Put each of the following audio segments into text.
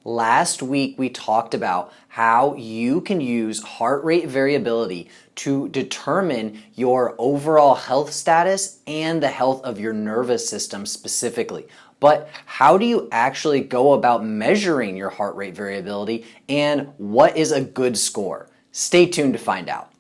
Last week, we talked about how you can use heart rate variability to determine your overall health status and the health of your nervous system specifically. But how do you actually go about measuring your heart rate variability, and what is a good score? Stay tuned to find out.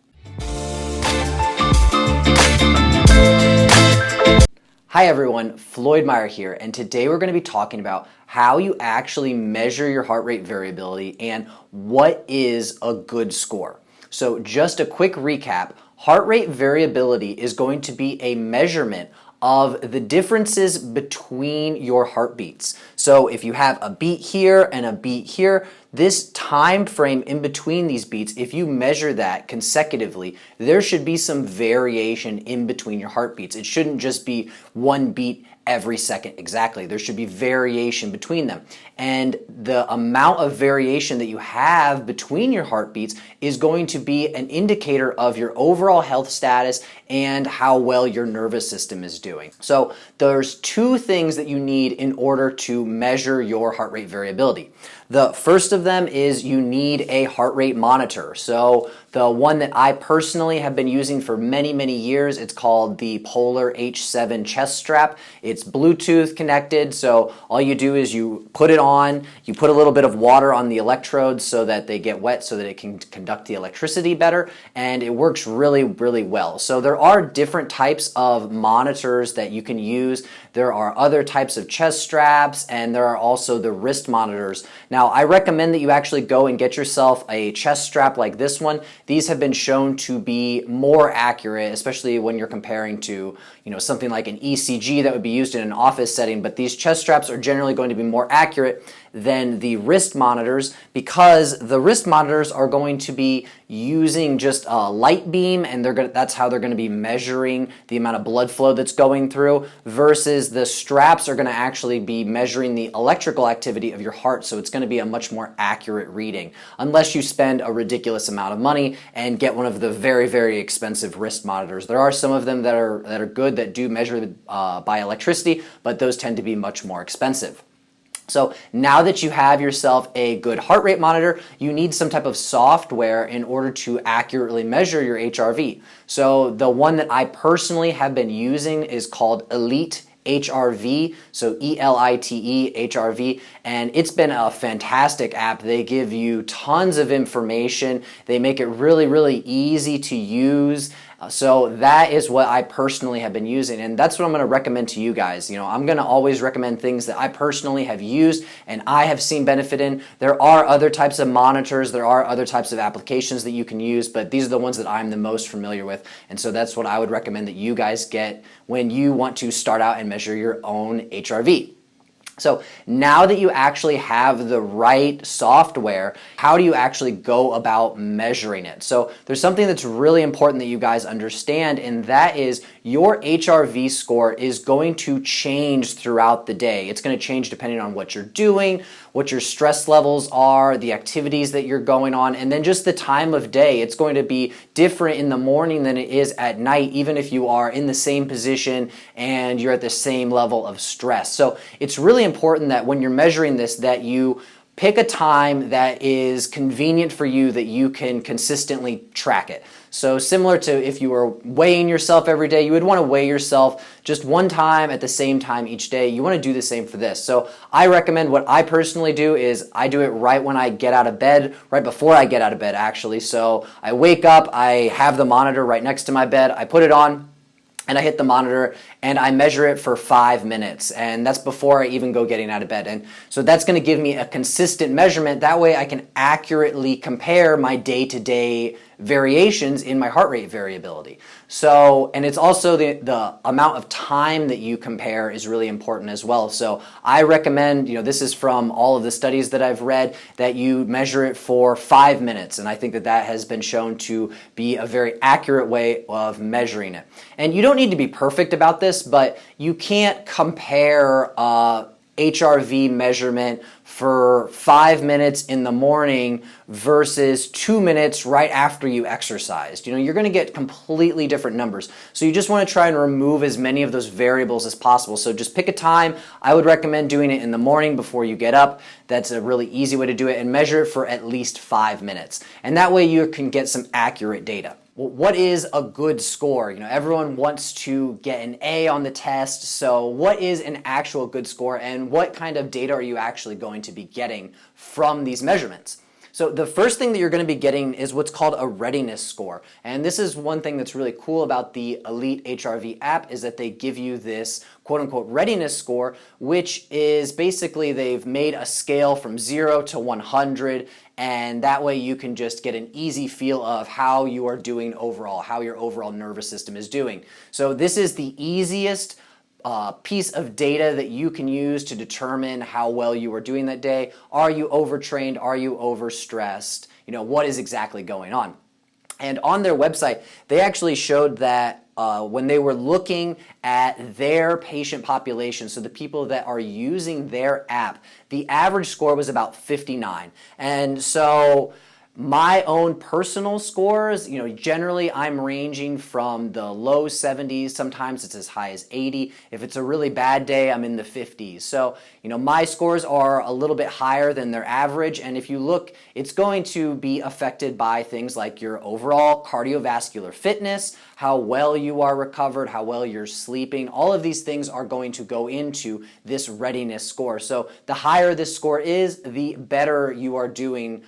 Hi everyone, Floyd Meyer here, and today we're going to be talking about how you actually measure your heart rate variability and what is a good score. So just a quick recap, heart rate variability is going to be a measurement of the differences between your heartbeats. So if you have a beat here and a beat here, this time frame in between these beats, if you measure that consecutively, there should be some variation in between your heartbeats. It shouldn't just be one beat every second exactly. There should be variation between them. And the amount of variation that you have between your heartbeats is going to be an indicator of your overall health status and how well your nervous system is doing. So there's two things that you need in order to measure your heart rate variability. The first of them is you need a heart rate monitor. So the one that I personally have been using for many, many years, it's called the Polar H7 chest strap. It's Bluetooth connected, so all you do is you put it on, you put a little bit of water on the electrodes so that they get wet so that it can conduct the electricity better, and it works really, really well. So there are different types of monitors that you can use. There are other types of chest straps, and there are also the wrist monitors. Now, I recommend that you actually go and get yourself a chest strap like this one. These have been shown to be more accurate, especially when you're comparing to, something like an ECG that would be used in an office setting, but these chest straps are generally going to be more accurate than the wrist monitors because the wrist monitors are going to be using just a light beam, and that's how they're going to be measuring the amount of blood flow that's going through, versus the straps are going to actually be measuring the electrical activity of your heart, so it's going to be a much more accurate reading, unless you spend a ridiculous amount of money and get one of the very, very expensive wrist monitors. There are some of them that are good that do measure by electricity, but those tend to be much more expensive. So now that you have yourself a good heart rate monitor, you need some type of software in order to accurately measure your HRV. So the one that I personally have been using is called Elite HRV, so ELITE HRV, and it's been a fantastic app. They give you tons of information. They make it really, really easy to use. So that is what I personally have been using, and that's what I'm going to recommend to you guys. I'm going to always recommend things that I personally have used and I have seen benefit in. There are other types of monitors, there are other types of applications that you can use, but these are the ones that I'm the most familiar with, and so that's what I would recommend that you guys get when you want to start out and measure your own HRV. So now that you actually have the right software, how do you actually go about measuring it? So there's something that's really important that you guys understand, and that is your HRV score is going to change throughout the day. It's going to change depending on what you're doing, what your stress levels are, the activities that you're going on, and then just the time of day. It's going to be different in the morning than it is at night, even if you are in the same position and you're at the same level of stress. So it's really important that when you're measuring this, that you pick a time that is convenient for you, that you can consistently track it. So similar to if you were weighing yourself every day, you would want to weigh yourself just one time at the same time each day. You want to do the same for this. So I recommend, what I personally do is I do it right when I get out of bed, right before I get out of bed actually. So I wake up, I have the monitor right next to my bed, I put it on, and I hit the monitor and I measure it for 5 minutes, and that's before I even go getting out of bed. And so that's going to give me a consistent measurement. That way I can accurately compare my day-to-day variations in my heart rate variability. So, and it's also the amount of time that you compare is really important as well. So I recommend, this is from all of the studies that I've read, that you measure it for 5 minutes, and I think that has been shown to be a very accurate way of measuring it. And you don't need to be perfect about this, but you can't compare HRV measurement for 5 minutes in the morning versus 2 minutes right after you exercised. You're going to get completely different numbers. So you just want to try and remove as many of those variables as possible. So just pick a time. I would recommend doing it in the morning before you get up. That's a really easy way to do it, and measure it for at least 5 minutes. And that way you can get some accurate data. Well, what is a good score? Everyone wants to get an A on the test, so what is an actual good score, and what kind of data are you actually going to be getting from these measurements? So the first thing that you're going to be getting is what's called a readiness score. And this is one thing that's really cool about the Elite HRV app, is that they give you this quote-unquote readiness score, which is basically they've made a scale from 0 to 100, and that way you can just get an easy feel of how you are doing overall, how your overall nervous system is doing. So this is the easiest piece of data that you can use to determine how well you are doing that day. Are you overtrained? Are you overstressed? What is exactly going on? And on their website, they actually showed that when they were looking at their patient population, so the people that are using their app, the average score was about 59. And so my own personal scores, generally I'm ranging from the low 70s, sometimes it's as high as 80. If it's a really bad day, I'm in the 50s. So, my scores are a little bit higher than their average, and if you look, it's going to be affected by things like your overall cardiovascular fitness, how well you are recovered, how well you're sleeping. All of these things are going to go into this readiness score. So the higher this score is, the better you are doing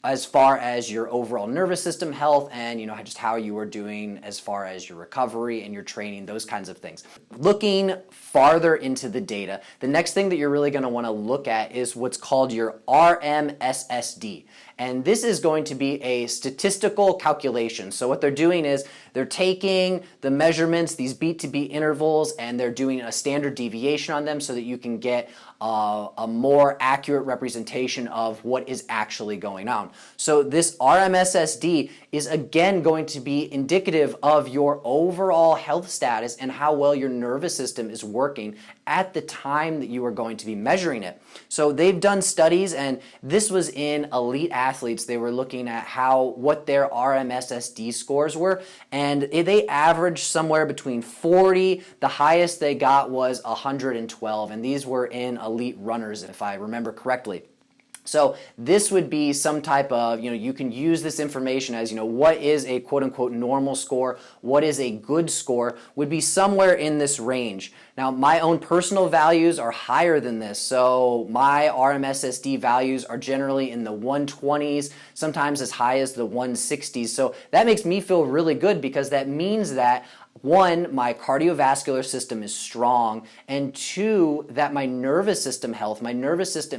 as far as your overall nervous system health and just how you are doing as far as your recovery and your training, those kinds of things. Looking farther into the data, the next thing that you're really going to want to look at is what's called your RMSSD. And this is going to be a statistical calculation. So what they're doing is they're taking the measurements, these beat-to-beat intervals, and they're doing a standard deviation on them so that you can get a more accurate representation of what is actually going on. So this RMSSD is again going to be indicative of your overall health status and how well your nervous system is working at the time that you are going to be measuring it. So they've done studies, and this was in elite athletes. They were looking at what their RMSSD scores were, and they averaged somewhere between 40. The highest they got was 112, and these were in elite runners, if I remember correctly. So this would be some type of, you can use this information as, what is a quote-unquote normal score, what is a good score, would be somewhere in this range. Now, my own personal values are higher than this, so my RMSSD values are generally in the 120s, sometimes as high as the 160s. So that makes me feel really good, because that means that one, my cardiovascular system is strong, and two, that my nervous system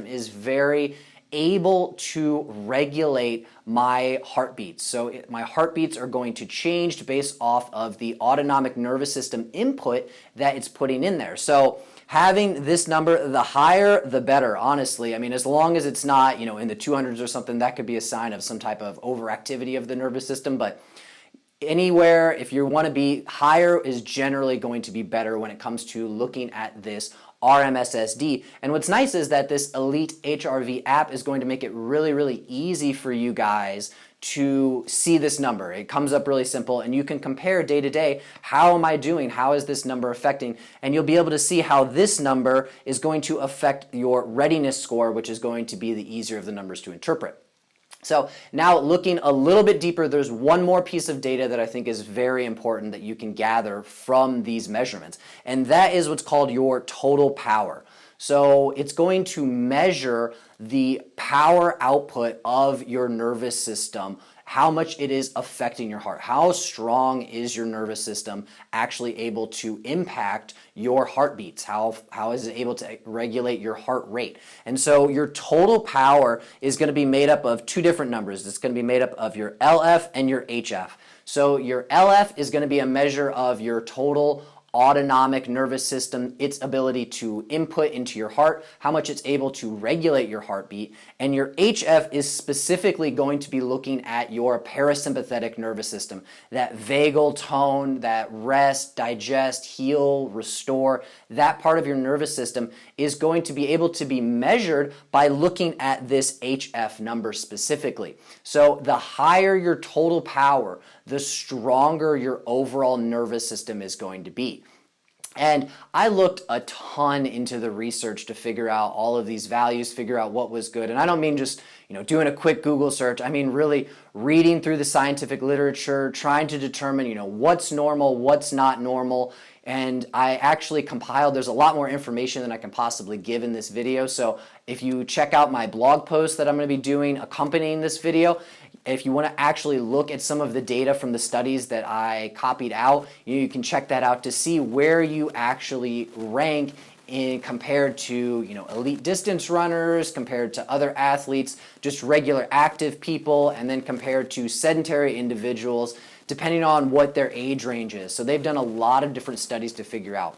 is very able to regulate my heartbeats. So my heartbeats are going to change based off of the autonomic nervous system input that it's putting in there. So having this number, the higher the better, honestly. As long as it's not, in the 200s or something, that could be a sign of some type of overactivity of the nervous system. But anywhere, if you want to be higher, is generally going to be better when it comes to looking at this RMSSD. And what's nice is that this Elite HRV app is going to make it really, really easy for you guys to see this number. It comes up really simple, and you can compare day to day, how am I doing? How is this number affecting? And you'll be able to see how this number is going to affect your readiness score, which is going to be the easier of the numbers to interpret. So now looking a little bit deeper, there's one more piece of data that I think is very important that you can gather from these measurements, and that is what's called your total power. So it's going to measure the power output of your nervous system, how much it is affecting your heart. How strong is your nervous system actually able to impact your heartbeats? How is it able to regulate your heart rate? And so your total power is going to be made up of two different numbers. It's going to be made up of your LF and your HF. So your LF is going to be a measure of your total autonomic nervous system, its ability to input into your heart, how much it's able to regulate your heartbeat, and your HF is specifically going to be looking at your parasympathetic nervous system, that vagal tone, that rest, digest, heal, restore, that part of your nervous system is going to be able to be measured by looking at this HF number specifically. So the higher your total power, the stronger your overall nervous system is going to be. And I looked a ton into the research to figure out all of these values, figure out what was good. And I don't mean just, doing a quick Google search. I mean really reading through the scientific literature, trying to determine, what's normal, what's not normal. And I actually compiled, there's a lot more information than I can possibly give in this video. So if you check out my blog post that I'm going to be doing accompanying this video, if you want to actually look at some of the data from the studies that I copied out, you can check that out to see where you actually rank compared to elite distance runners, compared to other athletes, just regular active people, and then compared to sedentary individuals, depending on what their age range is. So they've done a lot of different studies to figure out.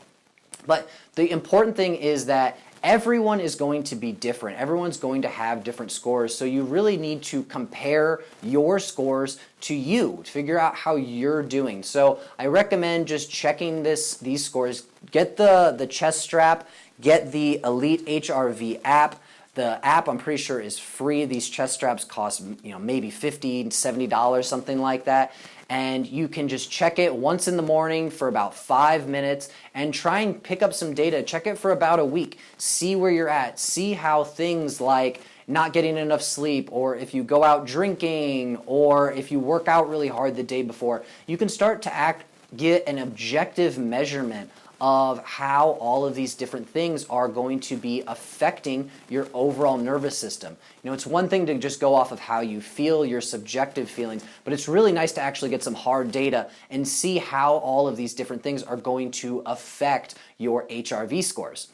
But the important thing is that everyone is going to be different. Everyone's going to have different scores. So you really need to compare your scores to you to figure out how you're doing. So I recommend just checking these scores. Get the chest strap, get the Elite HRV app. The app, I'm pretty sure, is free. These chest straps cost maybe $50, $70, something like that. And you can just check it once in the morning for about 5 minutes and try and pick up some data. Check it for about a week. See where you're at. See how things like not getting enough sleep, or if you go out drinking, or if you work out really hard the day before, you can start to get an objective measurement of how all of these different things are going to be affecting your overall nervous system. It's one thing to just go off of how you feel, your subjective feelings, but it's really nice to actually get some hard data and see how all of these different things are going to affect your HRV scores.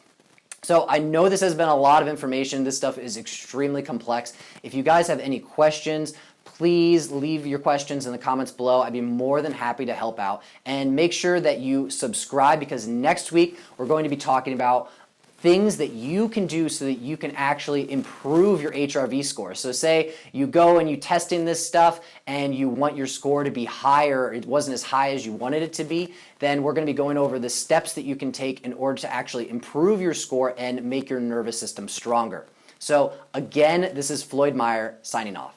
So I know this has been a lot of information. This stuff is extremely complex. If you guys have any questions, please leave your questions in the comments below. I'd be more than happy to help out. And make sure that you subscribe, because next week we're going to be talking about things that you can do so that you can actually improve your HRV score. So say you go and you testing this stuff and you want your score to be higher, it wasn't as high as you wanted it to be, then we're going to be going over the steps that you can take in order to actually improve your score and make your nervous system stronger. So again, this is Floyd Meyer signing off.